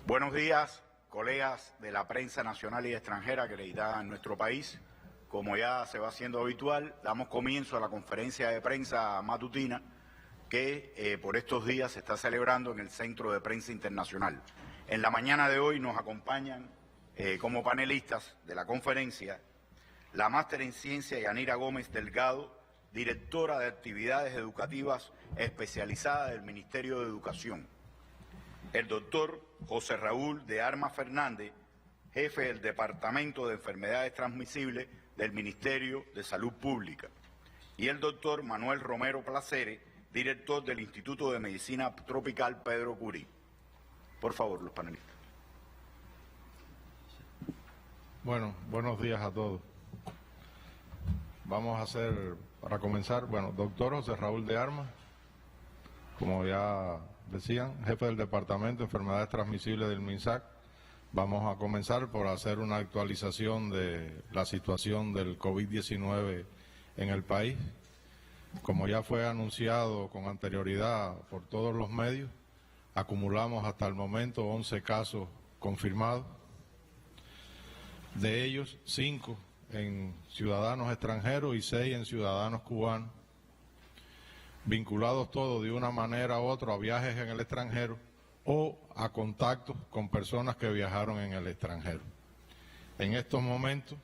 Buenos días, colegas de la prensa nacional y extranjera acreditada en nuestro país. Como ya se va haciendo habitual, damos comienzo a la conferencia de prensa matutina que por estos días se está celebrando en el Centro de Prensa Internacional. En la mañana de hoy nos acompañan como panelistas de la conferencia la máster en Ciencia Yanira Gómez Delgado, directora de Actividades Educativas especializada del Ministerio de Educación. El doctor José Raúl de Armas Fernández, jefe del Departamento de Enfermedades Transmisibles del Ministerio de Salud Pública. Y el doctor Manuel Romero Placeres, director del Instituto de Medicina Tropical Pedro Curí. Por favor, los panelistas. Bueno, buenos días a todos. Vamos a hacer, para comenzar, doctor José Raúl de Armas, como ya decían, jefe del Departamento de Enfermedades Transmisibles del MINSAC. Vamos a comenzar por hacer una actualización de la situación del COVID-19 en el país. Como ya fue anunciado con anterioridad por todos los medios, acumulamos hasta el momento 11 casos confirmados. De ellos, 5 en ciudadanos extranjeros y 6 en ciudadanos cubanos, vinculados todos de una manera u otra a viajes en el extranjero o a contactos con personas que viajaron en el extranjero. En estos momentos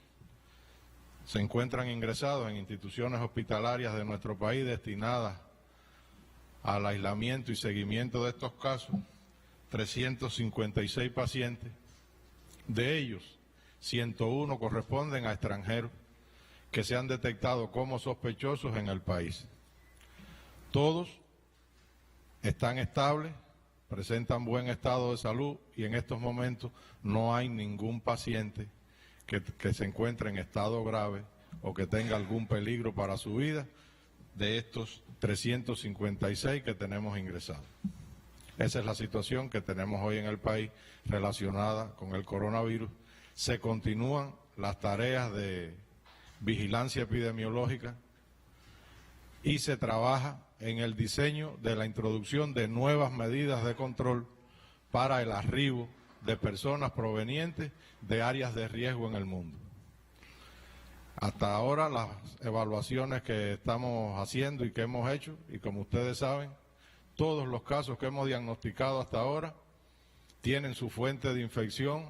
se encuentran ingresados en instituciones hospitalarias de nuestro país destinadas al aislamiento y seguimiento de estos casos 356 pacientes. De ellos, 101 corresponden a extranjeros que se han detectado como sospechosos en el país. Todos están estables, presentan buen estado de salud y en estos momentos no hay ningún paciente que se encuentre en estado grave o que tenga algún peligro para su vida de estos 356 que tenemos ingresados. Esa es la situación que tenemos hoy en el país relacionada con el coronavirus. Se continúan las tareas de vigilancia epidemiológica y se trabaja en el diseño de la introducción de nuevas medidas de control para el arribo de personas provenientes de áreas de riesgo en el mundo. Hasta ahora las evaluaciones que estamos haciendo y que hemos hecho, y como ustedes saben, todos los casos que hemos diagnosticado hasta ahora tienen su fuente de infección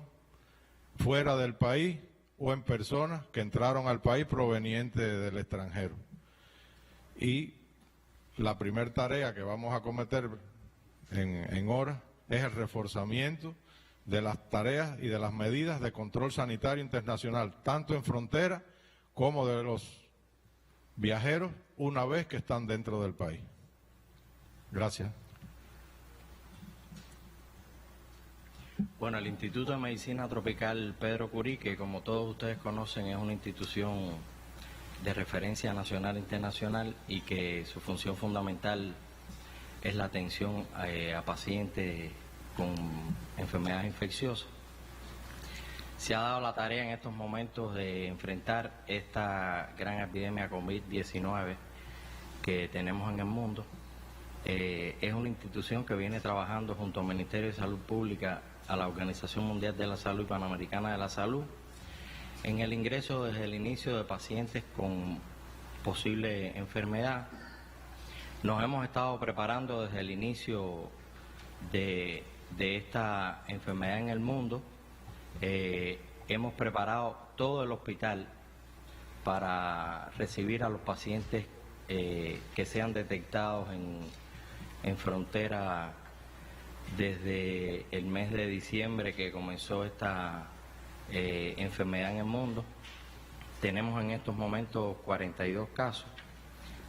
fuera del país o en personas que entraron al país provenientes del extranjero. Y la primera tarea que vamos a cometer en horas es el reforzamiento de las tareas y de las medidas de control sanitario internacional, tanto en frontera como de los viajeros una vez que están dentro del país. Gracias. Bueno, el Instituto de Medicina Tropical Pedro Curí, que como todos ustedes conocen es una institución de referencia nacional e internacional y que su función fundamental es la atención a pacientes con enfermedades infecciosas. Se ha dado la tarea en estos momentos de enfrentar esta gran epidemia COVID-19 que tenemos en el mundo. Es una institución que viene trabajando junto al Ministerio de Salud Pública, a la Organización Mundial de la Salud y Panamericana de la Salud, en el ingreso desde el inicio de pacientes con posible enfermedad. Nos hemos estado preparando desde el inicio de esta enfermedad en el mundo. Hemos preparado todo el hospital para recibir a los pacientes que sean detectados en frontera desde el mes de diciembre que comenzó esta enfermedad en el mundo. Tenemos en estos momentos 42 casos,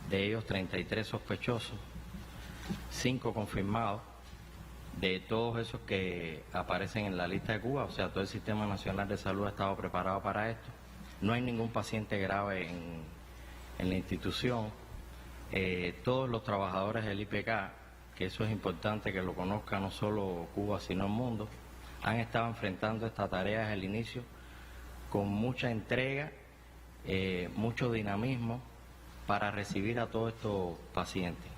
de ellos 33 sospechosos, 5 confirmados. De todos esos que aparecen en la lista de Cuba, o sea, todo el Sistema Nacional de Salud ha estado preparado para esto. No hay ningún paciente grave en la institución. Todos los trabajadores del IPK, que eso es importante que lo conozca no solo Cuba sino el mundo, han estado enfrentando esta tarea desde el inicio con mucha entrega, mucho dinamismo para recibir a todos estos pacientes.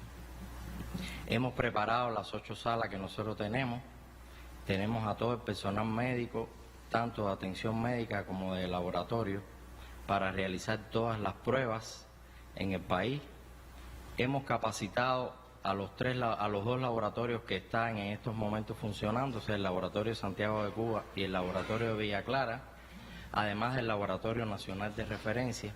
Hemos preparado las 8 salas que nosotros tenemos tenemos a todo el personal médico, tanto de atención médica como de laboratorio, para realizar todas las pruebas en el país. Hemos capacitado a los dos laboratorios que están en estos momentos funcionando, o sea, el Laboratorio de Santiago de Cuba y el Laboratorio de Villa Clara, además del Laboratorio Nacional de Referencia.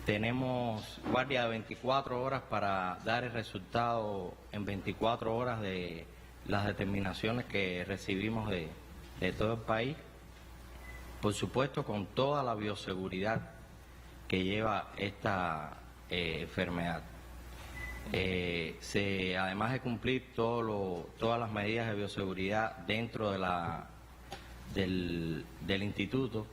Tenemos guardia de 24 horas para dar el resultado en 24 horas de las determinaciones que recibimos de todo el país. Por supuesto, con toda la bioseguridad que lleva esta enfermedad. Además de cumplir todas las medidas de bioseguridad dentro del instituto,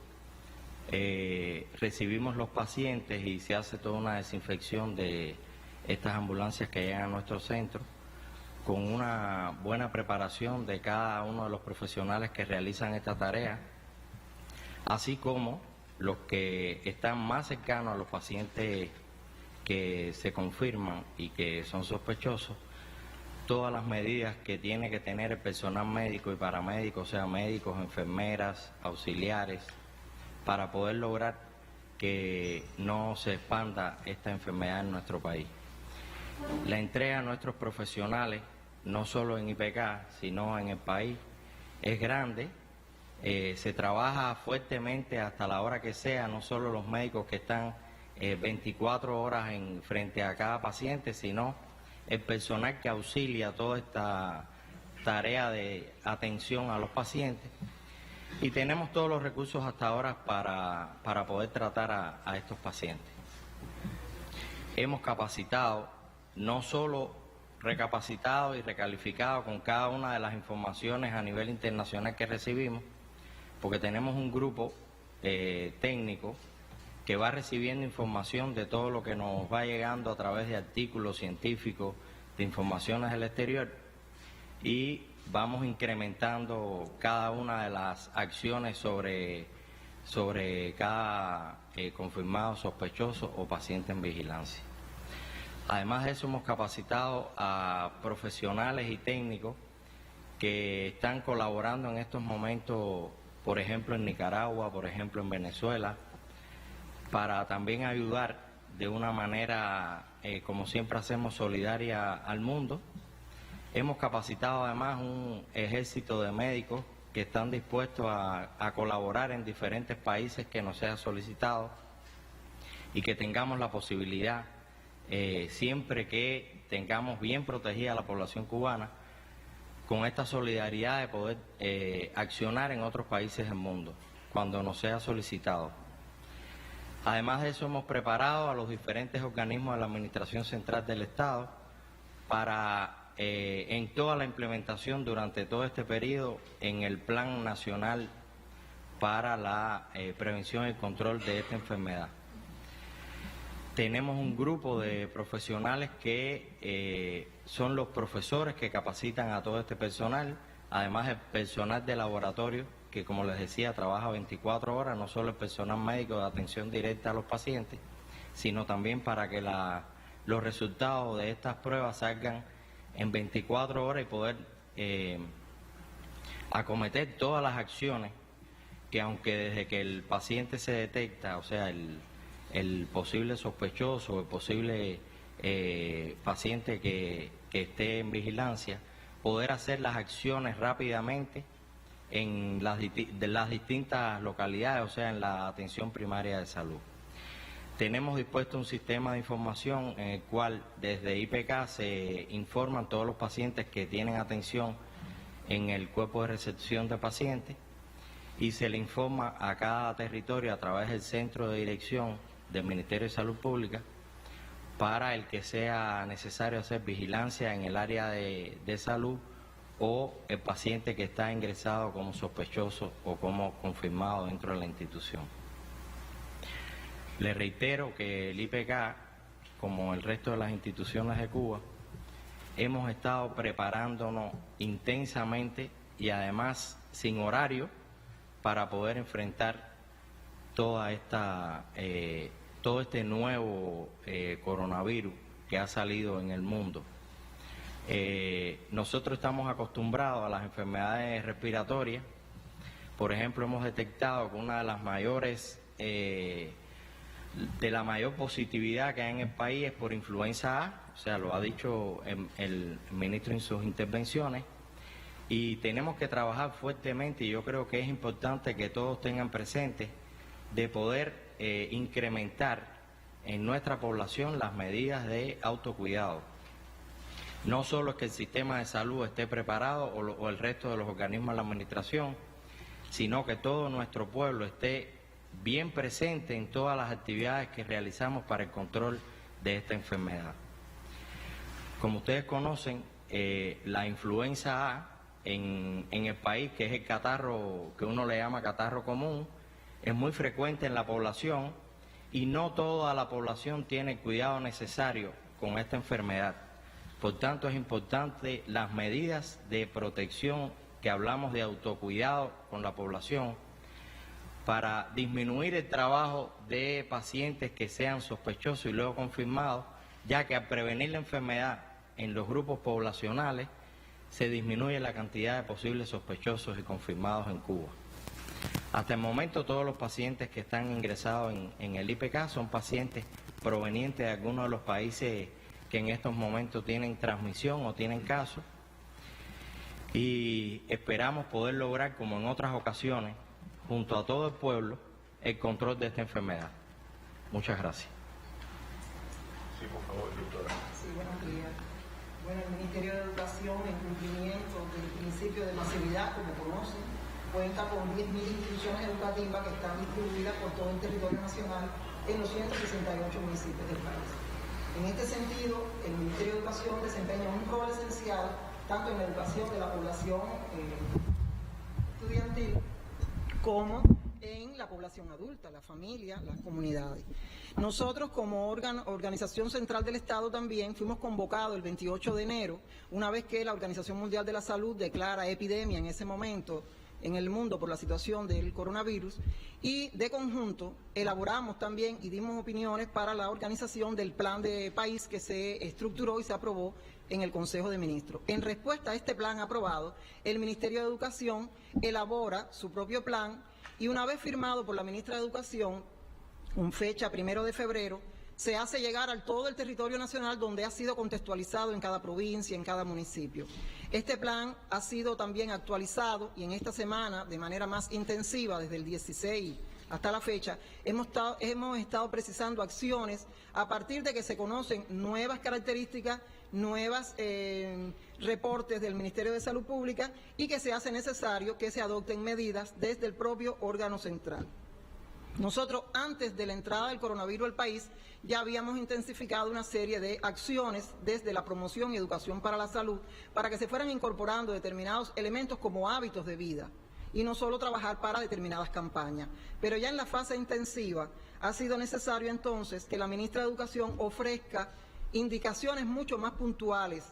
recibimos los pacientes y se hace toda una desinfección de estas ambulancias que llegan a nuestro centro, con una buena preparación de cada uno de los profesionales que realizan esta tarea, así como los que están más cercanos a los pacientes que se confirman y que son sospechosos, todas las medidas que tiene que tener el personal médico y paramédico, o sea, médicos, enfermeras, auxiliares, para poder lograr que no se expanda esta enfermedad en nuestro país. La entrega a nuestros profesionales, no solo en IPK, sino en el país, es grande. Se trabaja fuertemente hasta la hora que sea, no solo los médicos que están 24 horas frente a cada paciente, sino el personal que auxilia toda esta tarea de atención a los pacientes. Y tenemos todos los recursos hasta ahora para poder tratar a estos pacientes. Hemos capacitado, no solo recapacitado y recalificado con cada una de las informaciones a nivel internacional que recibimos, porque tenemos un grupo técnico que va recibiendo información de todo lo que nos va llegando a través de artículos científicos, de informaciones del exterior, y vamos incrementando cada una de las acciones sobre cada confirmado, sospechoso o paciente en vigilancia. Además de eso, hemos capacitado a profesionales y técnicos que están colaborando en estos momentos, por ejemplo en Nicaragua, por ejemplo en Venezuela, para también ayudar de una manera, como siempre hacemos, solidaria al mundo. Hemos capacitado además un ejército de médicos que están dispuestos a colaborar en diferentes países que nos sea solicitado y que tengamos la posibilidad, siempre que tengamos bien protegida a la población cubana, con esta solidaridad de poder accionar en otros países del mundo, cuando nos sea solicitado. Además de eso, hemos preparado a los diferentes organismos de la Administración Central del Estado para, en toda la implementación durante todo este periodo, en el Plan Nacional para la Prevención y Control de esta enfermedad. Tenemos un grupo de profesionales que son los profesores que capacitan a todo este personal, además el personal de laboratorio, que como les decía, trabaja 24 horas, no solo el personal médico de atención directa a los pacientes, sino también para que los resultados de estas pruebas salgan en 24 horas y poder acometer todas las acciones que, aunque desde que el paciente se detecta, o sea, el posible sospechoso, el posible paciente que esté en vigilancia, poder hacer las acciones rápidamente en las distintas localidades, o sea, en la atención primaria de salud. Tenemos dispuesto un sistema de información en el cual desde IPK se informan todos los pacientes que tienen atención en el cuerpo de recepción de pacientes y se le informa a cada territorio a través del centro de dirección del Ministerio de Salud Pública para el que sea necesario hacer vigilancia en el área de salud o el paciente que está ingresado como sospechoso o como confirmado dentro de la institución. Le reitero que el IPK, como el resto de las instituciones de Cuba, hemos estado preparándonos intensamente y además sin horario para poder enfrentar todo este nuevo coronavirus que ha salido en el mundo. Nosotros estamos acostumbrados a las enfermedades respiratorias. Por ejemplo, hemos detectado que una de las mayores, de la mayor positividad que hay en el país es por influenza A, o sea, lo ha dicho el ministro en sus intervenciones, y tenemos que trabajar fuertemente, y yo creo que es importante que todos tengan presente de poder incrementar en nuestra población las medidas de autocuidado. No solo es que el sistema de salud esté preparado o el resto de los organismos de la administración, sino que todo nuestro pueblo esté bien presente en todas las actividades que realizamos para el control de esta enfermedad. Como ustedes conocen, la influenza A en el país, que es el catarro que uno le llama catarro común, es muy frecuente en la población y no toda la población tiene el cuidado necesario con esta enfermedad. Por tanto, es importante las medidas de protección que hablamos de autocuidado con la población para disminuir el trabajo de pacientes que sean sospechosos y luego confirmados, ya que al prevenir la enfermedad en los grupos poblacionales se disminuye la cantidad de posibles sospechosos y confirmados en Cuba. Hasta el momento todos los pacientes que están ingresados en el IPK son pacientes provenientes de algunos de los países que en estos momentos tienen transmisión o tienen casos, y esperamos poder lograr, como en otras ocasiones, junto a todo el pueblo, el control de esta enfermedad. Muchas gracias. Sí, por favor, doctora. Sí, buenos días. Bueno, el Ministerio de Educación, en cumplimiento del principio de masividad, como conocen, cuenta con 10.000 instituciones educativas que están distribuidas por todo el territorio nacional en los 168 municipios del país. En este sentido, el Ministerio de Educación desempeña un rol esencial tanto en la educación de la población estudiantil como en la población adulta, la familia, las comunidades. Nosotros, como organización central del Estado, también fuimos convocados el 28 de enero, una vez que la Organización Mundial de la Salud declara epidemia en ese momento en el mundo por la situación del coronavirus, y de conjunto elaboramos también y dimos opiniones para la organización del plan de país que se estructuró y se aprobó en el Consejo de Ministros. En respuesta a este plan aprobado, el Ministerio de Educación elabora su propio plan y, una vez firmado por la ministra de Educación, con fecha 1 de febrero, se hace llegar a todo el territorio nacional, donde ha sido contextualizado en cada provincia, en cada municipio. Este plan ha sido también actualizado, y en esta semana, de manera más intensiva, desde el 16 hasta la fecha, hemos estado precisando acciones a partir de que se conocen nuevas características, nuevos reportes del Ministerio de Salud Pública, y que se hace necesario que se adopten medidas desde el propio órgano central. Nosotros, antes de la entrada del coronavirus al país, ya habíamos intensificado una serie de acciones desde la promoción y educación para la salud, para que se fueran incorporando determinados elementos como hábitos de vida, y no solo trabajar para determinadas campañas. Pero ya en la fase intensiva ha sido necesario entonces que la ministra de Educación ofrezca indicaciones mucho más puntuales,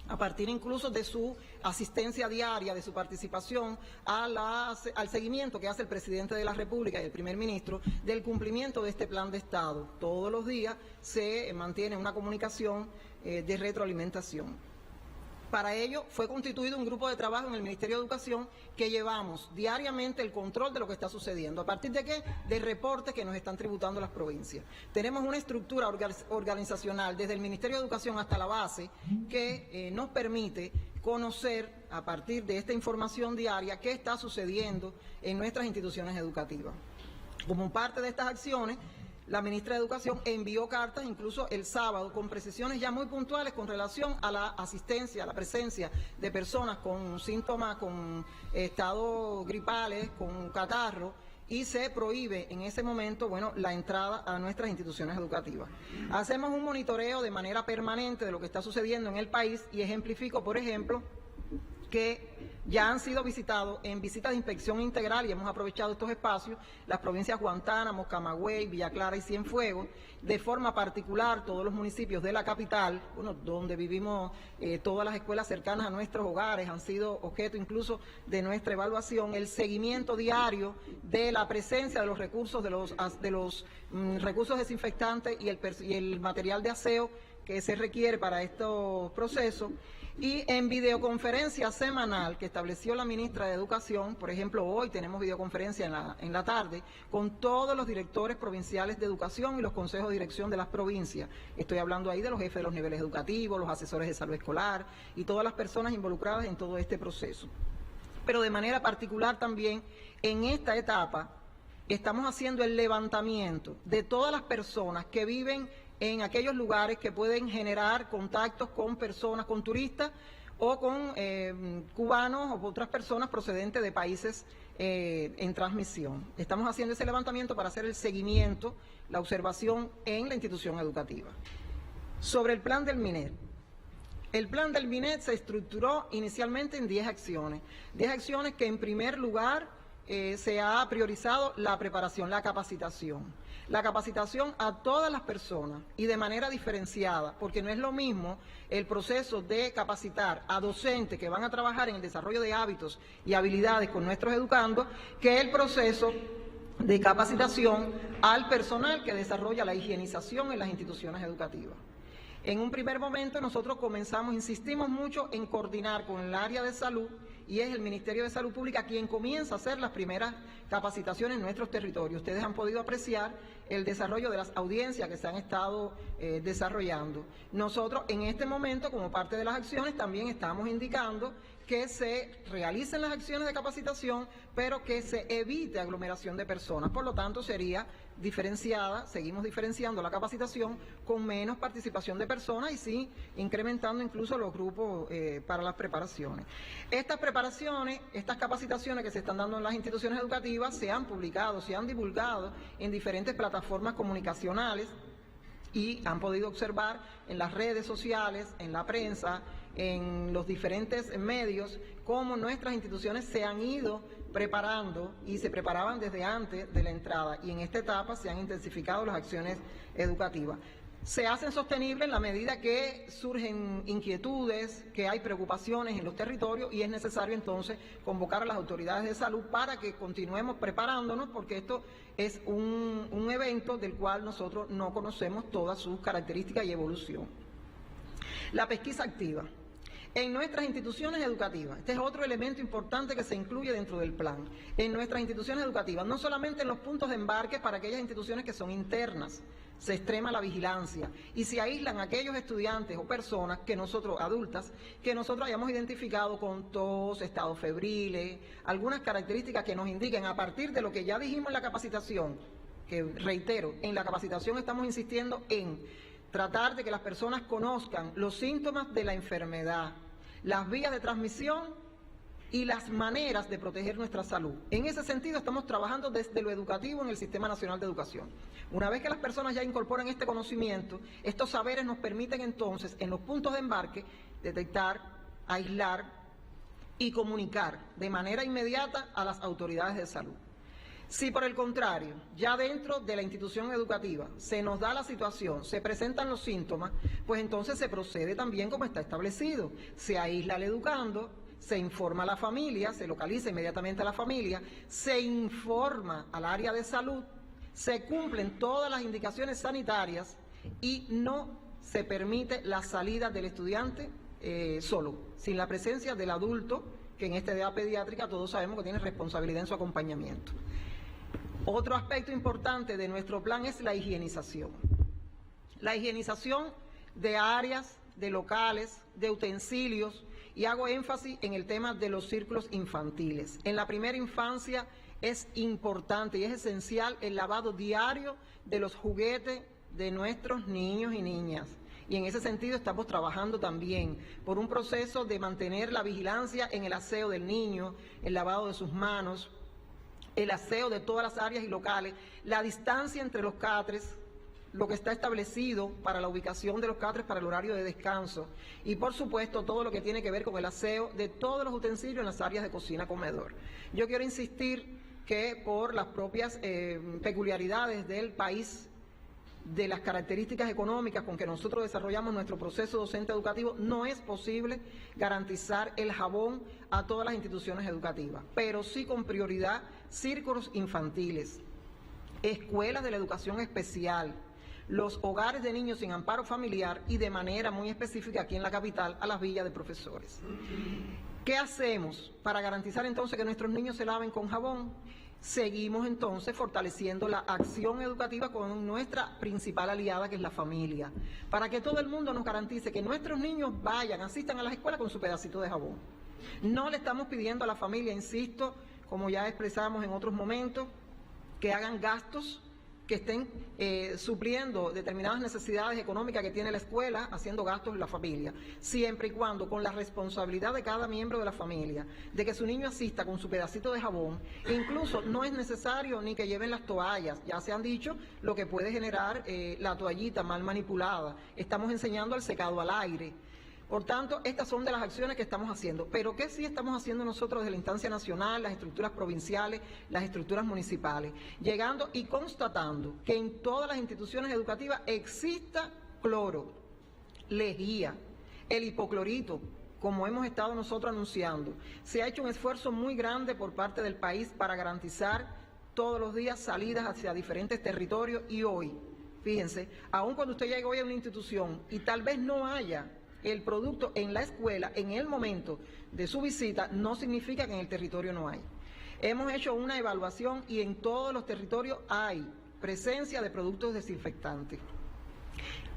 a partir incluso de su asistencia diaria, de su participación al seguimiento que hace el presidente de la República y el primer ministro del cumplimiento de este plan de Estado. Todos los días se mantiene una comunicación de retroalimentación. Para ello fue constituido un grupo de trabajo en el Ministerio de Educación que llevamos diariamente el control de lo que está sucediendo. ¿A partir de qué? De reportes que nos están tributando las provincias. Tenemos una estructura organizacional desde el Ministerio de Educación hasta la base que nos permite conocer, a partir de esta información diaria, qué está sucediendo en nuestras instituciones educativas. Como parte de estas acciones, la ministra de Educación envió cartas incluso el sábado con precisiones ya muy puntuales con relación a la asistencia, a la presencia de personas con síntomas, con estados gripales, con catarro, y se prohíbe en ese momento, la entrada a nuestras instituciones educativas. Hacemos un monitoreo de manera permanente de lo que está sucediendo en el país, y ejemplifico, por ejemplo, que ya han sido visitados en visitas de inspección integral, y hemos aprovechado estos espacios, las provincias Guantánamo, Camagüey, Villa Clara y Cienfuegos, de forma particular todos los municipios de la capital, donde vivimos, todas las escuelas cercanas a nuestros hogares han sido objeto incluso de nuestra evaluación, el seguimiento diario de la presencia de los recursos, de los recursos desinfectantes y el material de aseo que se requiere para estos procesos, y en videoconferencia semanal que estableció la ministra de Educación. Por ejemplo, hoy tenemos videoconferencia en la tarde con todos los directores provinciales de educación y los consejos de dirección de las provincias. Estoy hablando ahí de los jefes de los niveles educativos, los asesores de salud escolar y todas las personas involucradas en todo este proceso. Pero de manera particular también en esta etapa estamos haciendo el levantamiento de todas las personas que viven en aquellos lugares que pueden generar contactos con personas, con turistas o con cubanos o otras personas procedentes de países en transmisión. Estamos haciendo ese levantamiento para hacer el seguimiento, la observación en la institución educativa. Sobre el plan del MINED. El plan del MINED se estructuró inicialmente en 10 acciones. 10 acciones que en primer lugar se ha priorizado la preparación, la capacitación. La capacitación a todas las personas y de manera diferenciada, porque no es lo mismo el proceso de capacitar a docentes que van a trabajar en el desarrollo de hábitos y habilidades con nuestros educandos, que el proceso de capacitación al personal que desarrolla la higienización en las instituciones educativas. En un primer momento nosotros insistimos mucho en coordinar con el área de salud, y es el Ministerio de Salud Pública quien comienza a hacer las primeras capacitaciones en nuestros territorios. Ustedes han podido apreciar el desarrollo de las audiencias que se han estado desarrollando. Nosotros en este momento, como parte de las acciones, también estamos indicando que se realicen las acciones de capacitación, pero que se evite aglomeración de personas. Por lo tanto, sería diferenciada, seguimos diferenciando la capacitación con menos participación de personas y sí incrementando incluso los grupos para las preparaciones. Estas preparaciones, estas capacitaciones que se están dando en las instituciones educativas se han publicado, se han divulgado en diferentes plataformas comunicacionales y han podido observar en las redes sociales, en la prensa, en los diferentes medios, cómo nuestras instituciones se han ido preparando y se preparaban desde antes de la entrada, y en esta etapa se han intensificado las acciones educativas. Se hacen sostenibles en la medida que surgen inquietudes, que hay preocupaciones en los territorios, y es necesario entonces convocar a las autoridades de salud para que continuemos preparándonos, porque esto es un evento del cual nosotros no conocemos todas sus características y evolución. La pesquisa activa. En nuestras instituciones educativas, este es otro elemento importante que se incluye dentro del plan. En nuestras instituciones educativas, no solamente en los puntos de embarque para aquellas instituciones que son internas, se extrema la vigilancia y se aíslan aquellos estudiantes o personas que nosotros, adultas, que nosotros hayamos identificado con tos, estados febriles, algunas características que nos indiquen a partir de lo que ya dijimos en la capacitación, que reitero, en la capacitación estamos insistiendo en tratar de que las personas conozcan los síntomas de la enfermedad, las vías de transmisión y las maneras de proteger nuestra salud. En ese sentido estamos trabajando desde lo educativo en el Sistema Nacional de Educación. Una vez que las personas ya incorporan este conocimiento, estos saberes nos permiten entonces en los puntos de embarque detectar, aislar y comunicar de manera inmediata a las autoridades de salud. Si por el contrario, ya dentro de la institución educativa se nos da la situación, se presentan los síntomas, pues entonces se procede también como está establecido. Se aísla al educando, se informa a la familia, se localiza inmediatamente a la familia, se informa al área de salud, se cumplen todas las indicaciones sanitarias y no se permite la salida del estudiante solo, sin la presencia del adulto, que en esta edad pediátrica todos sabemos que tiene responsabilidad en su acompañamiento. Otro aspecto importante de nuestro plan es la higienización. La higienización de áreas, de locales, de utensilios, y hago énfasis en el tema de los círculos infantiles. En la primera infancia es importante y es esencial el lavado diario de los juguetes de nuestros niños y niñas. Y en ese sentido estamos trabajando también por un proceso de mantener la vigilancia en el aseo del niño, el lavado de sus manos, el aseo de todas las áreas y locales, la distancia entre los catres, lo que está establecido para la ubicación de los catres para el horario de descanso y por supuesto todo lo que tiene que ver con el aseo de todos los utensilios en las áreas de cocina-comedor. Yo quiero insistir que por las propias peculiaridades del país, de las características económicas con que nosotros desarrollamos nuestro proceso docente educativo, no es posible garantizar el jabón a todas las instituciones educativas, pero sí con prioridad círculos infantiles, escuelas de la educación especial, los hogares de niños sin amparo familiar y de manera muy específica aquí en la capital a las villas de profesores. ¿Qué hacemos para garantizar entonces que nuestros niños se laven con jabón? Seguimos entonces fortaleciendo la acción educativa con nuestra principal aliada, que es la familia, para que todo el mundo nos garantice que nuestros niños asistan a las escuelas con su pedacito de jabón. No le estamos pidiendo a la familia, insisto, como ya expresamos en otros momentos, que hagan gastos que estén supliendo determinadas necesidades económicas que tiene la escuela, haciendo gastos en la familia, siempre y cuando con la responsabilidad de cada miembro de la familia, de que su niño asista con su pedacito de jabón. Incluso no es necesario ni que lleven las toallas, ya se han dicho lo que puede generar la toallita mal manipulada. Estamos enseñando al secado al aire. Por tanto, estas son de las acciones que estamos haciendo. Pero ¿qué sí estamos haciendo nosotros desde la instancia nacional, las estructuras provinciales, las estructuras municipales? Llegando y constatando que en todas las instituciones educativas exista cloro, lejía, el hipoclorito, como hemos estado nosotros anunciando. Se ha hecho un esfuerzo muy grande por parte del país para garantizar todos los días salidas hacia diferentes territorios y hoy, fíjense, aun cuando usted llegue hoy a una institución y tal vez no haya el producto en la escuela en el momento de su visita, no significa que en el territorio no hay. Hemos hecho una evaluación y en todos los territorios hay presencia de productos desinfectantes.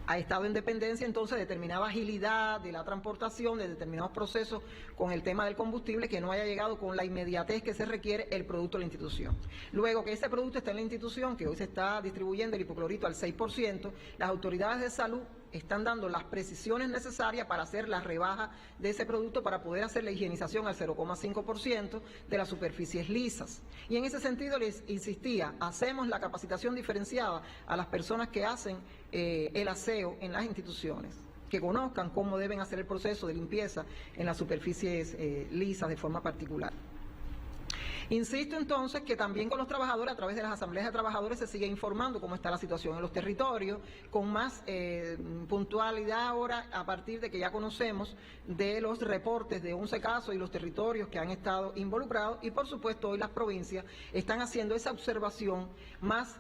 Ha estado en dependencia entonces determinada agilidad de la transportación, de determinados procesos con el tema del combustible, que no haya llegado con la inmediatez que se requiere el producto a la institución. Luego que ese producto está en la institución, que hoy se está distribuyendo el hipoclorito al 6%, las autoridades de salud están dando las precisiones necesarias para hacer la rebaja de ese producto, para poder hacer la higienización al 0,5% de las superficies lisas. Y en ese sentido les insistía, hacemos la capacitación diferenciada a las personas que hacen el aseo en las instituciones, que conozcan cómo deben hacer el proceso de limpieza en las superficies lisas de forma particular. Insisto entonces que también con los trabajadores, a través de las asambleas de trabajadores, se sigue informando cómo está la situación en los territorios, con más puntualidad ahora, a partir de que ya conocemos de los reportes de 11 casos y los territorios que han estado involucrados, y por supuesto hoy las provincias están haciendo esa observación más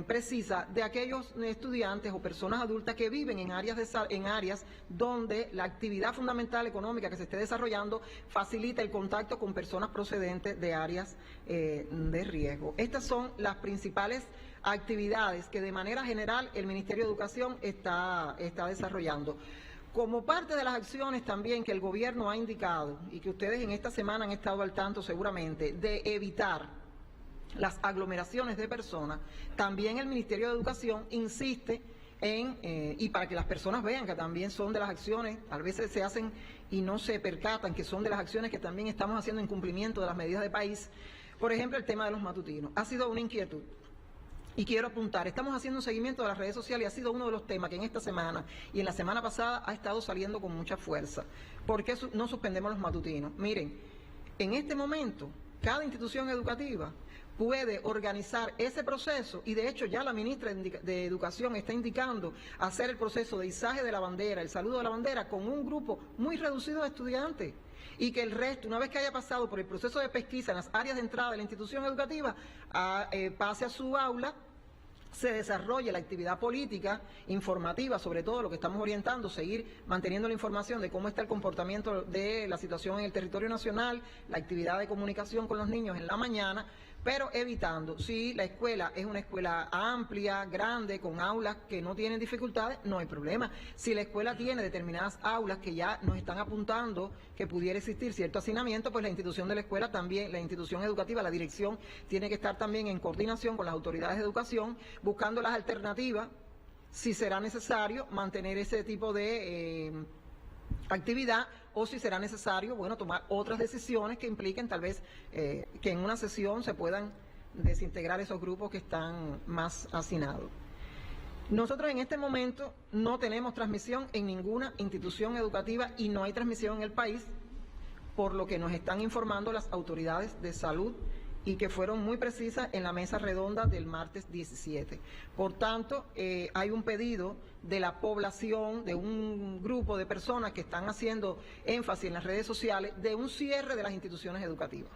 precisa de aquellos estudiantes o personas adultas que viven en áreas donde la actividad fundamental económica que se esté desarrollando facilita el contacto con personas procedentes de áreas de riesgo. Estas son las principales actividades que de manera general el Ministerio de Educación está desarrollando. Como parte de las acciones también que el gobierno ha indicado y que ustedes en esta semana han estado al tanto seguramente, de evitar las aglomeraciones de personas, también el Ministerio de Educación insiste y para que las personas vean que también son de las acciones, a veces se hacen y no se percatan que son de las acciones que también estamos haciendo en cumplimiento de las medidas de país. Por ejemplo, el tema de los matutinos ha sido una inquietud. Y quiero apuntar, estamos haciendo un seguimiento de las redes sociales y ha sido uno de los temas que en esta semana y en la semana pasada ha estado saliendo con mucha fuerza. ¿Por qué no suspendemos los matutinos? Miren, en este momento, cada institución educativa puede organizar ese proceso y de hecho ya la ministra de Educación está indicando hacer el proceso de izaje de la bandera, el saludo de la bandera con un grupo muy reducido de estudiantes y que el resto, una vez que haya pasado por el proceso de pesquisa en las áreas de entrada de la institución educativa, pase a su aula, se desarrolle la actividad política, informativa, sobre todo lo que estamos orientando, seguir manteniendo la información de cómo está el comportamiento de la situación en el territorio nacional, la actividad de comunicación con los niños en la mañana, pero evitando, si la escuela es una escuela amplia, grande, con aulas que no tienen dificultades, no hay problema. Si la escuela tiene determinadas aulas que ya nos están apuntando que pudiera existir cierto hacinamiento, pues la institución de la escuela también, la institución educativa, la dirección, tiene que estar también en coordinación con las autoridades de educación, buscando las alternativas, si será necesario mantener ese tipo de actividad o si será necesario, bueno, tomar otras decisiones que impliquen tal vez que en una sesión se puedan desintegrar esos grupos que están más hacinados. Nosotros en este momento no tenemos transmisión en ninguna institución educativa y no hay transmisión en el país, por lo que nos están informando las autoridades de salud y que fueron muy precisas en la mesa redonda del martes 17. Por tanto, hay un pedido de la población, de un grupo de personas que están haciendo énfasis en las redes sociales, de un cierre de las instituciones educativas.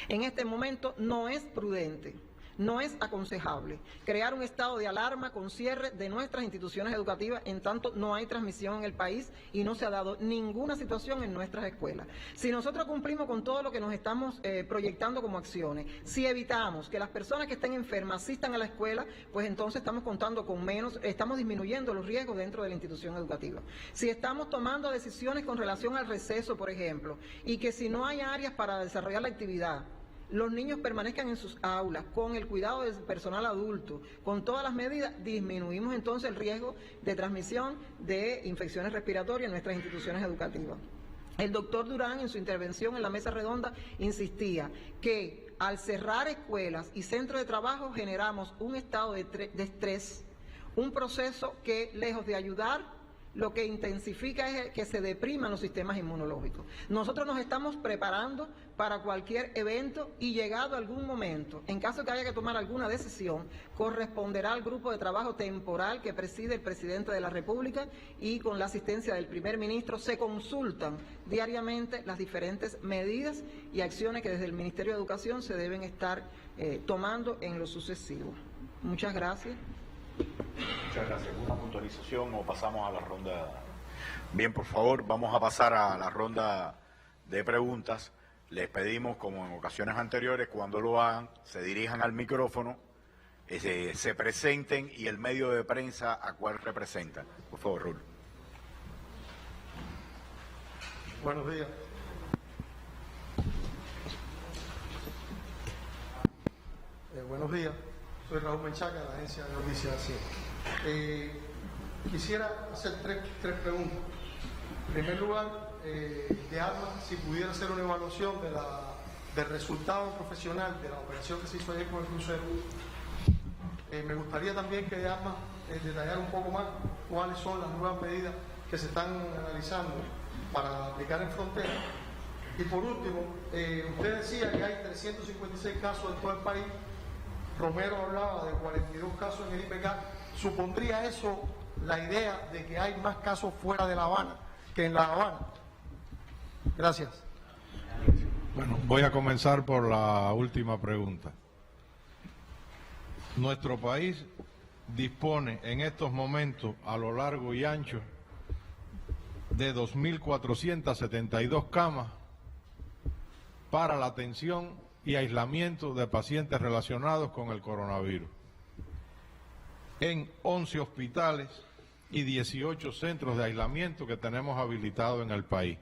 En este momento no es prudente no es aconsejable crear un estado de alarma con cierre de nuestras instituciones educativas en tanto no hay transmisión en el país y no se ha dado ninguna situación en nuestras escuelas. Si nosotros cumplimos con todo lo que nos estamos proyectando como acciones, si evitamos que las personas que estén enfermas asistan a la escuela, pues entonces estamos contando con menos, estamos disminuyendo los riesgos dentro de la institución educativa. Si estamos tomando decisiones con relación al receso, por ejemplo, y que si no hay áreas para desarrollar la actividad, los niños permanezcan en sus aulas con el cuidado del personal adulto, con todas las medidas, disminuimos entonces el riesgo de transmisión de infecciones respiratorias en nuestras instituciones educativas. El doctor Durán, en su intervención en la mesa redonda, insistía que al cerrar escuelas y centros de trabajo generamos un estado de estrés, un proceso que, lejos de ayudar, lo que intensifica es que se depriman los sistemas inmunológicos. Nosotros nos estamos preparando para cualquier evento y llegado algún momento, en caso que haya que tomar alguna decisión, corresponderá al grupo de trabajo temporal que preside el presidente de la República y con la asistencia del primer ministro se consultan diariamente las diferentes medidas y acciones que desde el Ministerio de Educación se deben estar tomando en lo sucesivo. Muchas gracias. Muchas gracias. ¿Alguna puntualización o pasamos a la ronda? Bien, por favor, vamos a pasar a la ronda de preguntas. Les pedimos, como en ocasiones anteriores, cuando lo hagan, se dirijan al micrófono, se presenten y el medio de prensa a cuál representan. Por favor, Raúl. Buenos días. Buenos días. Soy Raúl Menchaca, de la agencia de noticias ACIE. Quisiera hacer tres preguntas. En primer lugar, de ARMA, si pudiera hacer una evaluación del resultado profesional de la operación que se hizo ayer con el crucero. Me gustaría también que de ARMA detallara un poco más cuáles son las nuevas medidas que se están analizando para aplicar en frontera. Y por último, usted decía que hay 356 casos en todo el país. Romero hablaba de 42 casos en el IPK. ¿Supondría eso la idea de que hay más casos fuera de La Habana que en La Habana? Gracias. Bueno, voy a comenzar por la última pregunta. Nuestro país dispone en estos momentos, a lo largo y ancho, de 2.472 camas para la atención y aislamiento de pacientes relacionados con el coronavirus, en 11 hospitales y 18 centros de aislamiento que tenemos habilitados en el país.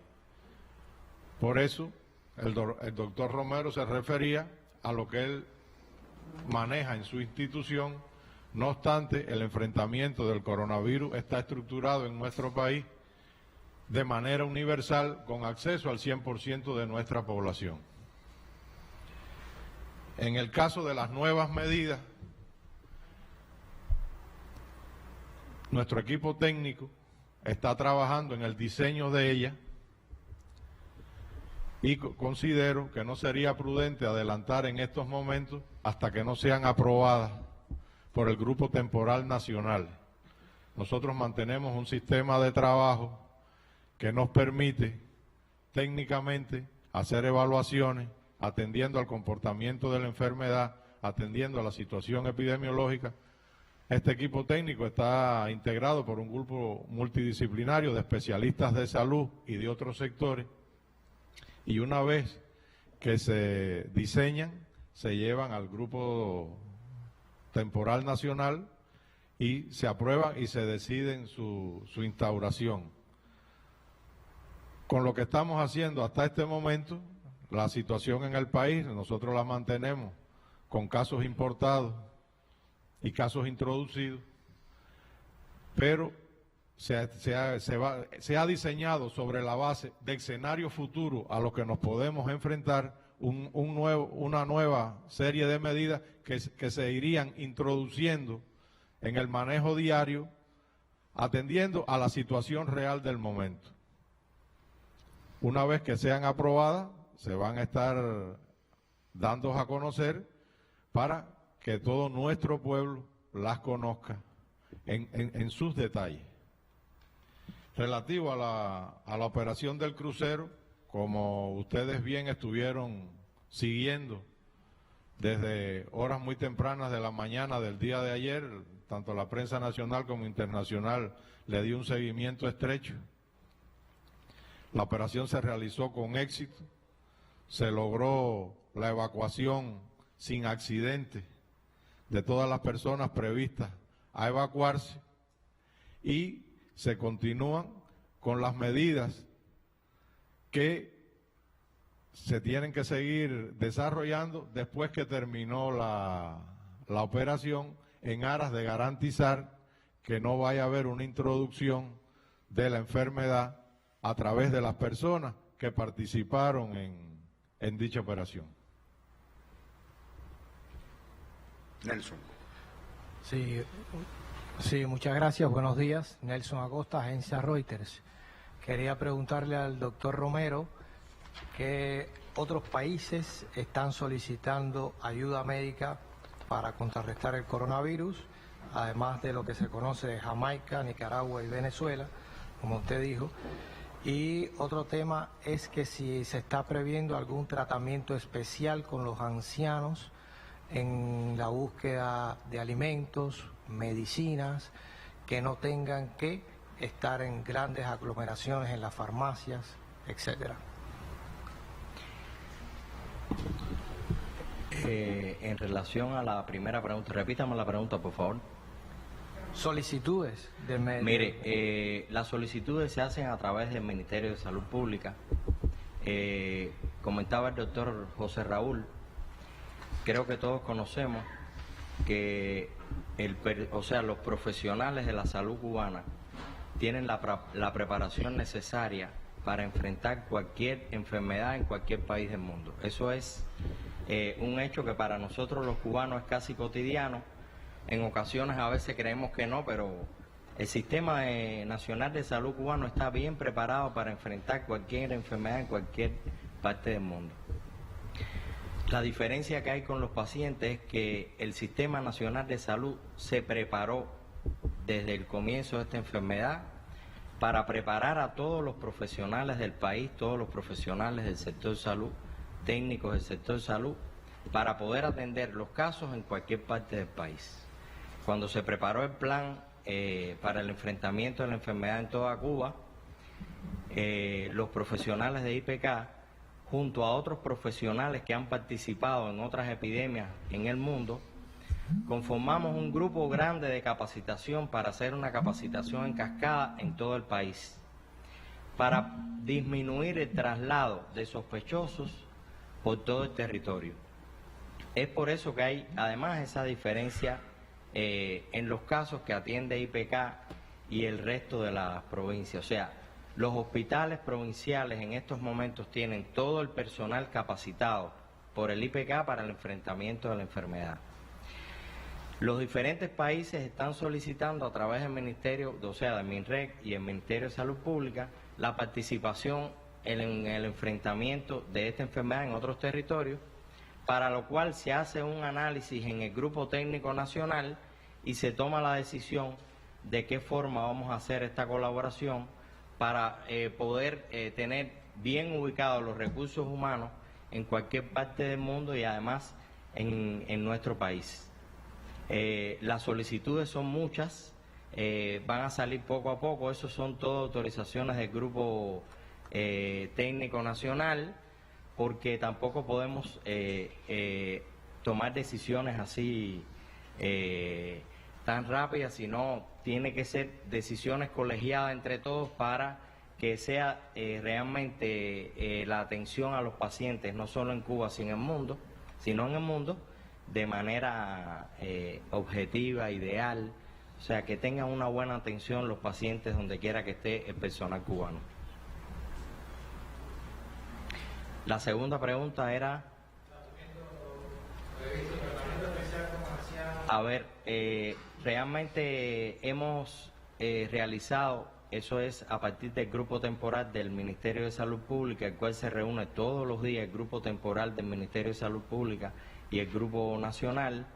Por eso, el doctor Romero se refería a lo que él maneja en su institución. No obstante, el enfrentamiento del coronavirus está estructurado en nuestro país de manera universal, con acceso al 100% de nuestra población. En el caso de las nuevas medidas, nuestro equipo técnico está trabajando en el diseño de ellas y considero que no sería prudente adelantar en estos momentos hasta que no sean aprobadas por el Grupo Temporal Nacional. Nosotros mantenemos un sistema de trabajo que nos permite técnicamente hacer evaluaciones, atendiendo al comportamiento de la enfermedad, atendiendo a la situación epidemiológica. Este equipo técnico está integrado por un grupo multidisciplinario de especialistas de salud y de otros sectores, y una vez que se diseñan, se llevan al Grupo Temporal Nacional y se aprueban y se deciden su instauración. Con lo que estamos haciendo hasta este momento, la situación en el país, nosotros la mantenemos con casos importados y casos introducidos, pero se ha diseñado sobre la base de escenarios futuros a los que nos podemos enfrentar una nueva serie de medidas que se irían introduciendo en el manejo diario, atendiendo a la situación real del momento. Una vez que sean aprobadas, se van a estar dando a conocer para que todo nuestro pueblo las conozca en sus detalles. Relativo a la operación del crucero, como ustedes bien estuvieron siguiendo desde horas muy tempranas de la mañana del día de ayer, tanto la prensa nacional como internacional le dio un seguimiento estrecho. La operación se realizó con éxito, se logró la evacuación sin accidente de todas las personas previstas a evacuarse y se continúan con las medidas que se tienen que seguir desarrollando después que terminó la operación, en aras de garantizar que no vaya a haber una introducción de la enfermedad a través de las personas que participaron en dicha operación. Nelson. Sí, muchas gracias. Buenos días. Nelson Acosta, agencia Reuters. Quería preguntarle al doctor Romero que otros países están solicitando ayuda médica para contrarrestar el coronavirus, además de lo que se conoce de Jamaica, Nicaragua y Venezuela, como usted dijo. Y otro tema es que si se está previendo algún tratamiento especial con los ancianos en la búsqueda de alimentos, medicinas, que no tengan que estar en grandes aglomeraciones en las farmacias, etcétera. En relación a la primera pregunta, repítame la pregunta, por favor. Solicitudes de médicos. Mire, las solicitudes se hacen a través del Ministerio de Salud Pública. Comentaba el doctor José Raúl, creo que todos conocemos que los profesionales de la salud cubana tienen la preparación necesaria para enfrentar cualquier enfermedad en cualquier país del mundo. Eso es un hecho que para nosotros los cubanos es casi cotidiano. En ocasiones a veces creemos que no, pero el Sistema Nacional de Salud cubano está bien preparado para enfrentar cualquier enfermedad en cualquier parte del mundo. La diferencia que hay con los pacientes es que el Sistema Nacional de Salud se preparó desde el comienzo de esta enfermedad para preparar a todos los profesionales del país, todos los profesionales del sector salud, técnicos del sector salud, para poder atender los casos en cualquier parte del país. Cuando se preparó el plan para el enfrentamiento de la enfermedad en toda Cuba, los profesionales de IPK, junto a otros profesionales que han participado en otras epidemias en el mundo, conformamos un grupo grande de capacitación para hacer una capacitación en cascada en todo el país, para disminuir el traslado de sospechosos por todo el territorio. Es por eso que hay además esa diferencia en los casos que atiende IPK y el resto de las provincias. O sea, los hospitales provinciales en estos momentos tienen todo el personal capacitado por el IPK para el enfrentamiento de la enfermedad. Los diferentes países están solicitando a través del Ministerio, o sea, del MINREC y el Ministerio de Salud Pública, la participación en el enfrentamiento de esta enfermedad en otros territorios, para lo cual se hace un análisis en el Grupo Técnico Nacional y se toma la decisión de qué forma vamos a hacer esta colaboración para poder tener bien ubicados los recursos humanos en cualquier parte del mundo y además en nuestro país. Las solicitudes son muchas, van a salir poco a poco, eso son todas autorizaciones del Grupo Técnico Nacional, porque tampoco podemos tomar decisiones así tan rápidas, sino tiene que ser decisiones colegiadas entre todos para que sea realmente la atención a los pacientes, no solo en Cuba, sino en el mundo, de manera objetiva, ideal, o sea, que tengan una buena atención los pacientes donde quiera que esté el personal cubano. La segunda pregunta era... A ver, realmente hemos realizado, eso es a partir del grupo temporal del Ministerio de Salud Pública, el cual se reúne todos los días el grupo temporal del Ministerio de Salud Pública y el grupo nacional,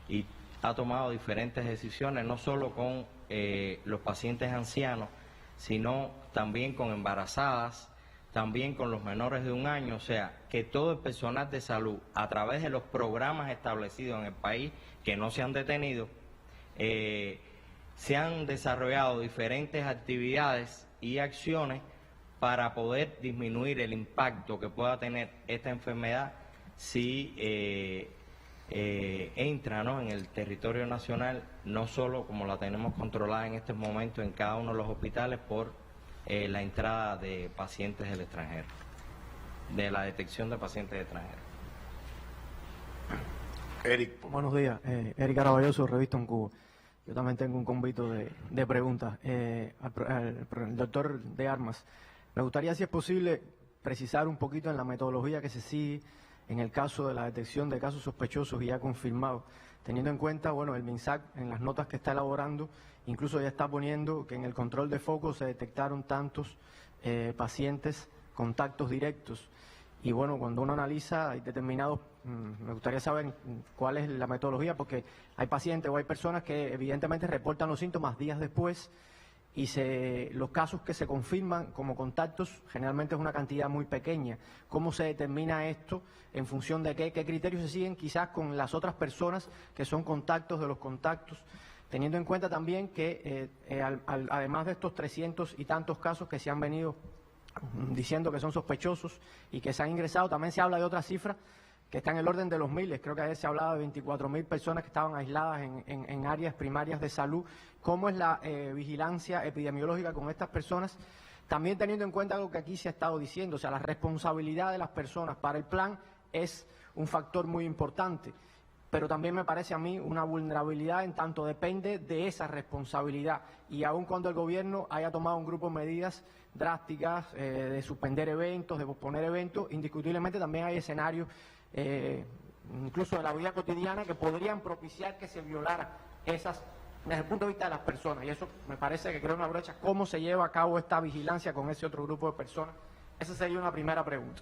y ha tomado diferentes decisiones, no solo con los pacientes ancianos, sino también con embarazadas, también con los menores de 1 año, o sea, que todo el personal de salud, a través de los programas establecidos en el país, que no se han detenido, se han desarrollado diferentes actividades y acciones para poder disminuir el impacto que pueda tener esta enfermedad si entra, ¿no?, en el territorio nacional, no solo como la tenemos controlada en este momento en cada uno de los hospitales por la entrada de pacientes del extranjero, de la detección de pacientes extranjeros. Eric. Buenos días, Eric Caraballoso, Revista en Cuba. Yo también tengo un convito de preguntas. Al doctor de Armas, me gustaría, si es posible, precisar un poquito en la metodología que se sigue en el caso de la detección de casos sospechosos y ya confirmados, teniendo en cuenta, bueno, el MINSAC en las notas que está elaborando, incluso ya está poniendo que en el control de foco se detectaron tantos pacientes, contactos directos. Y bueno, cuando uno analiza, hay determinados, me gustaría saber cuál es la metodología, porque hay pacientes o hay personas que evidentemente reportan los síntomas días después y los casos que se confirman como contactos generalmente es una cantidad muy pequeña. ¿Cómo se determina esto? ¿En función de qué criterios se siguen quizás con las otras personas que son contactos de los contactos? Teniendo en cuenta también que además de estos 300 y tantos casos que se han venido diciendo que son sospechosos y que se han ingresado, también se habla de otras cifras que están en el orden de los miles. Creo que ayer se hablaba de 24.000 personas que estaban aisladas en áreas primarias de salud. ¿Cómo es la vigilancia epidemiológica con estas personas? También teniendo en cuenta algo que aquí se ha estado diciendo, o sea, la responsabilidad de las personas para el plan es un factor muy importante, pero también me parece a mí una vulnerabilidad en tanto depende de esa responsabilidad. Y aun cuando el gobierno haya tomado un grupo de medidas drásticas, de suspender eventos, de posponer eventos, indiscutiblemente también hay escenarios, incluso de la vida cotidiana, que podrían propiciar que se violara esas, desde el punto de vista de las personas. Y eso me parece que crea una brecha. ¿Cómo se lleva a cabo esta vigilancia con ese otro grupo de personas? Esa sería una primera pregunta.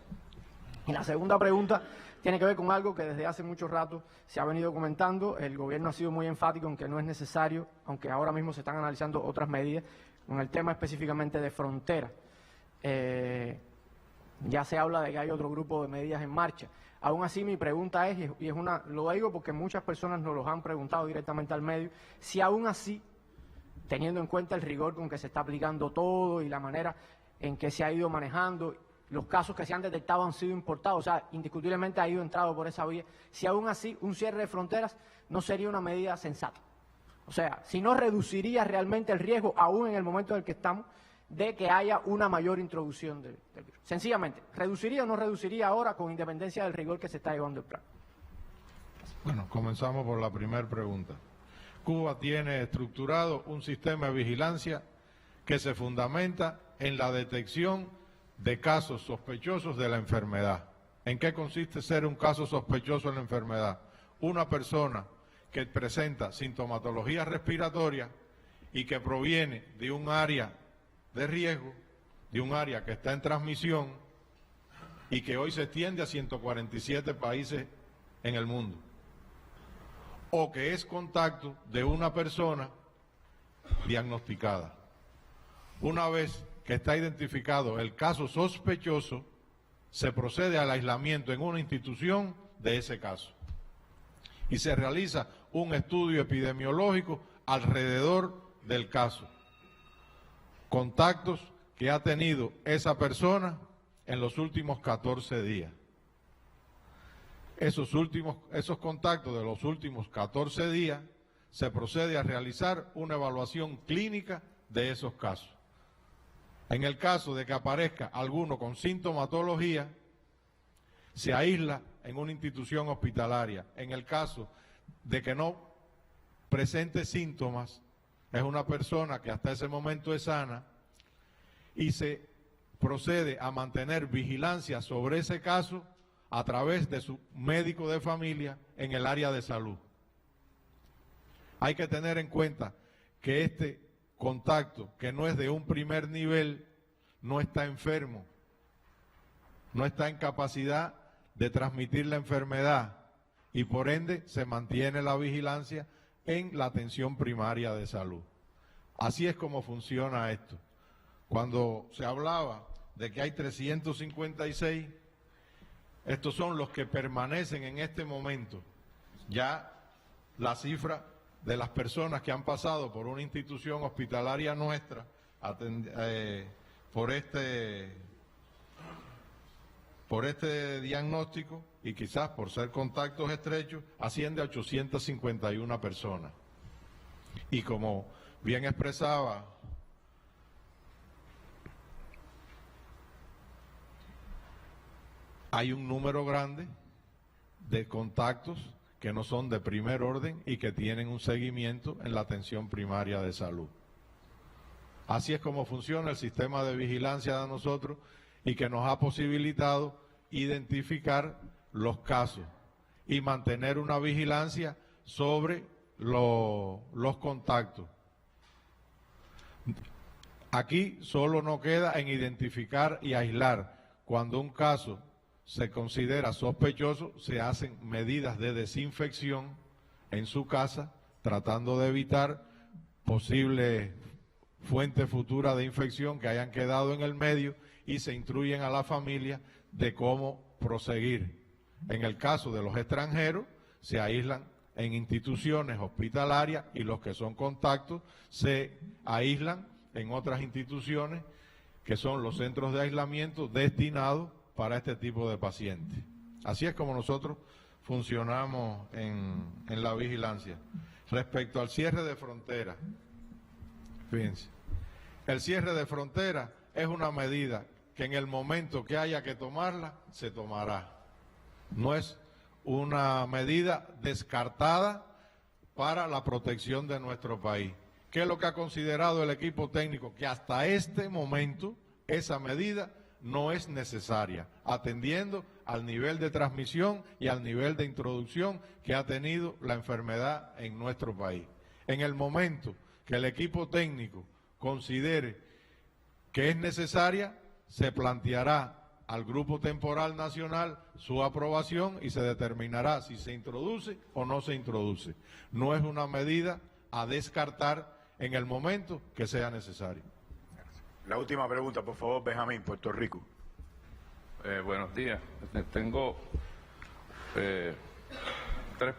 Y la segunda pregunta tiene que ver con algo que desde hace mucho rato se ha venido comentando. El gobierno ha sido muy enfático en que no es necesario, aunque ahora mismo se están analizando otras medidas, con el tema específicamente de frontera. Ya se habla de que hay otro grupo de medidas en marcha. Aún así, mi pregunta es, y es lo digo porque muchas personas nos lo han preguntado directamente al medio, si aún así, teniendo en cuenta el rigor con que se está aplicando todo y la manera en que se ha ido manejando, los casos que se han detectado han sido importados, o sea, indiscutiblemente ha ido entrado por esa vía, si aún así un cierre de fronteras no sería una medida sensata. O sea, si no reduciría realmente el riesgo, aún en el momento en el que estamos, de que haya una mayor introducción del virus. Sencillamente, ¿reduciría o no reduciría ahora con independencia del rigor que se está llevando el plan? Bueno, comenzamos por la primera pregunta. Cuba tiene estructurado un sistema de vigilancia que se fundamenta en la detección de casos sospechosos de la enfermedad. ¿En qué consiste ser un caso sospechoso de la enfermedad? Una persona que presenta sintomatología respiratoria y que proviene de un área de riesgo, de un área que está en transmisión y que hoy se extiende a 147 países en el mundo, o que es contacto de una persona diagnosticada. Una vez que está identificado el caso sospechoso, se procede al aislamiento en una institución de ese caso y se realiza un estudio epidemiológico alrededor del caso, contactos que ha tenido esa persona en los últimos 14 días. Esos contactos de los últimos 14 días se procede a realizar una evaluación clínica de esos casos. En el caso de que aparezca alguno con sintomatología, se aísla en una institución hospitalaria. En el caso de que no presente síntomas, es una persona que hasta ese momento es sana y se procede a mantener vigilancia sobre ese caso a través de su médico de familia en el área de salud. Hay que tener en cuenta que este contacto, que no es de un primer nivel, no está enfermo, no está en capacidad de transmitir la enfermedad y por ende se mantiene la vigilancia en la atención primaria de salud. Así es como funciona esto. Cuando se hablaba de que hay 356, estos son los que permanecen en este momento. Ya la cifra de las personas que han pasado por una institución hospitalaria nuestra por este diagnóstico y quizás por ser contactos estrechos, asciende a 851 personas. Y como bien expresaba hay un número grande de contactos que no son de primer orden y que tienen un seguimiento en la atención primaria de salud. Así es como funciona el sistema de vigilancia de nosotros y que nos ha posibilitado identificar los casos y mantener una vigilancia sobre los contactos. Aquí solo nos queda en identificar y aislar. Cuando un caso se considera sospechoso, se hacen medidas de desinfección en su casa, tratando de evitar posibles fuentes futuras de infección que hayan quedado en el medio y se instruyen a la familia de cómo proseguir. En el caso de los extranjeros, se aíslan en instituciones hospitalarias y los que son contactos se aíslan en otras instituciones que son los centros de aislamiento destinados para este tipo de pacientes. Así es como nosotros funcionamos en la vigilancia. Respecto al cierre de fronteras, fíjense, el cierre de fronteras es una medida que en el momento que haya que tomarla, se tomará. No es una medida descartada para la protección de nuestro país. ¿Qué es lo que ha considerado el equipo técnico? Que hasta este momento esa medida no es necesaria, atendiendo al nivel de transmisión y al nivel de introducción que ha tenido la enfermedad en nuestro país. En el momento que el equipo técnico considere que es necesaria, se planteará al Grupo Temporal Nacional su aprobación y se determinará si se introduce o no se introduce. No es una medida a descartar en el momento que sea necesario. La última pregunta, por favor, Benjamín, Puerto Rico. Buenos días. Tengo 3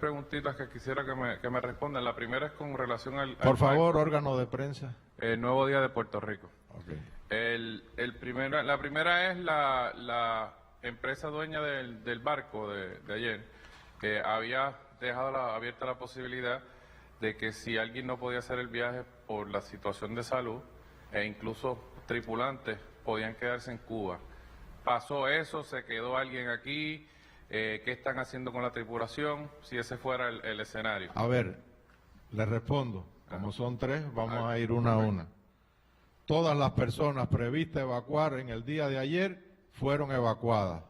preguntitas que quisiera que me respondan. La primera es con relación al... Por favor, órgano de prensa. Nuevo Día de Puerto Rico. Okay. La primera es la empresa dueña del barco de ayer, que había dejado abierta la posibilidad de que si alguien no podía hacer el viaje por la situación de salud, e incluso tripulantes podían quedarse en Cuba. ¿Pasó eso? ¿Se quedó alguien aquí? ¿Qué están haciendo con la tripulación? Si ese fuera el escenario. A ver, le respondo. Como son 3, vamos a ir una a una. Todas las personas previstas evacuar en el día de ayer fueron evacuadas.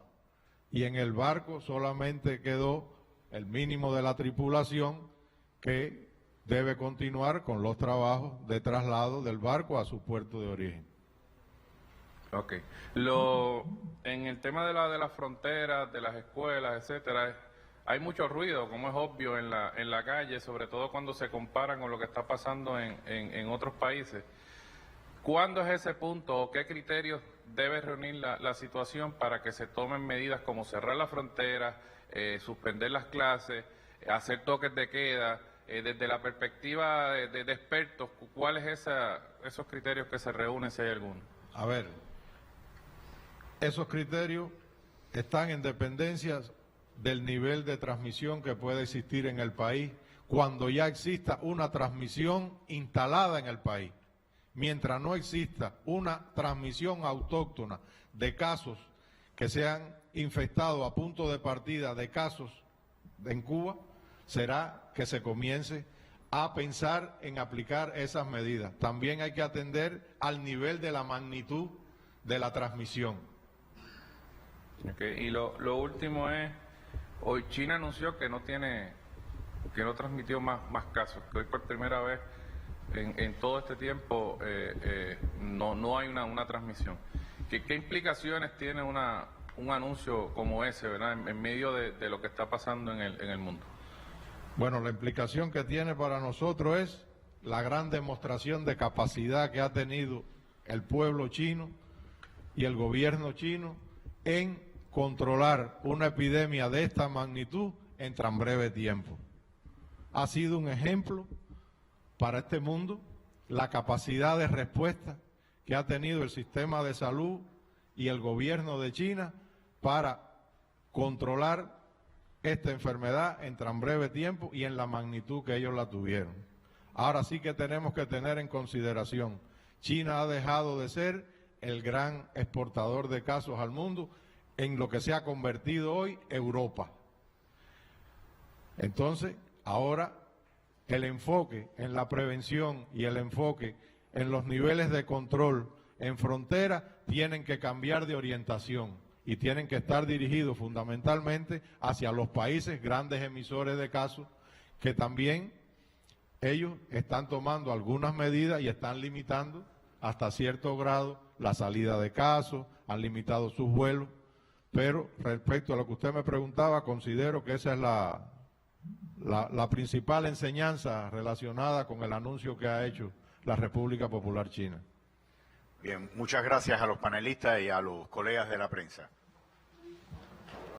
Y en el barco solamente quedó el mínimo de la tripulación que debe continuar con los trabajos de traslado del barco a su puerto de origen. Ok. En el tema de las fronteras, de las escuelas, etcétera, hay mucho ruido, como es obvio, en la calle, sobre todo cuando se comparan con lo que está pasando en otros países. ¿Cuándo es ese punto o qué criterios debe reunir la situación para que se tomen medidas como cerrar la frontera, suspender las clases, hacer toques de queda? Desde la perspectiva de expertos, ¿cuáles esos criterios que se reúnen, si hay alguno? A ver, esos criterios están en dependencia del nivel de transmisión que puede existir en el país cuando ya exista una transmisión instalada en el país. Mientras no exista una transmisión autóctona de casos que se han infectado a punto de partida de casos en Cuba, será que se comience a pensar en aplicar esas medidas. También hay que atender al nivel de la magnitud de la transmisión. Okay. Y lo último es, hoy China anunció que no transmitió más casos, que hoy por primera vez en todo este tiempo no hay una transmisión. ¿Qué implicaciones tiene un anuncio como ese, ¿verdad?, en medio de lo que está pasando en el mundo? Bueno, la implicación que tiene para nosotros es la gran demostración de capacidad que ha tenido el pueblo chino y el gobierno chino en controlar una epidemia de esta magnitud en tan breve tiempo. Ha sido un ejemplo para este mundo la capacidad de respuesta que ha tenido el sistema de salud y el gobierno de China para controlar esta enfermedad en tan breve tiempo y en la magnitud que ellos la tuvieron. Ahora sí que tenemos que tener en consideración, China ha dejado de ser el gran exportador de casos al mundo en lo que se ha convertido hoy Europa. Entonces, ahora el enfoque en la prevención y el enfoque en los niveles de control en frontera tienen que cambiar de orientación y tienen que estar dirigidos fundamentalmente hacia los países grandes emisores de casos, que también ellos están tomando algunas medidas y están limitando hasta cierto grado la salida de casos, han limitado sus vuelos, pero respecto a lo que usted me preguntaba, considero que esa es la principal enseñanza relacionada con el anuncio que ha hecho la República Popular China. Bien, muchas gracias a los panelistas y a los colegas de la prensa.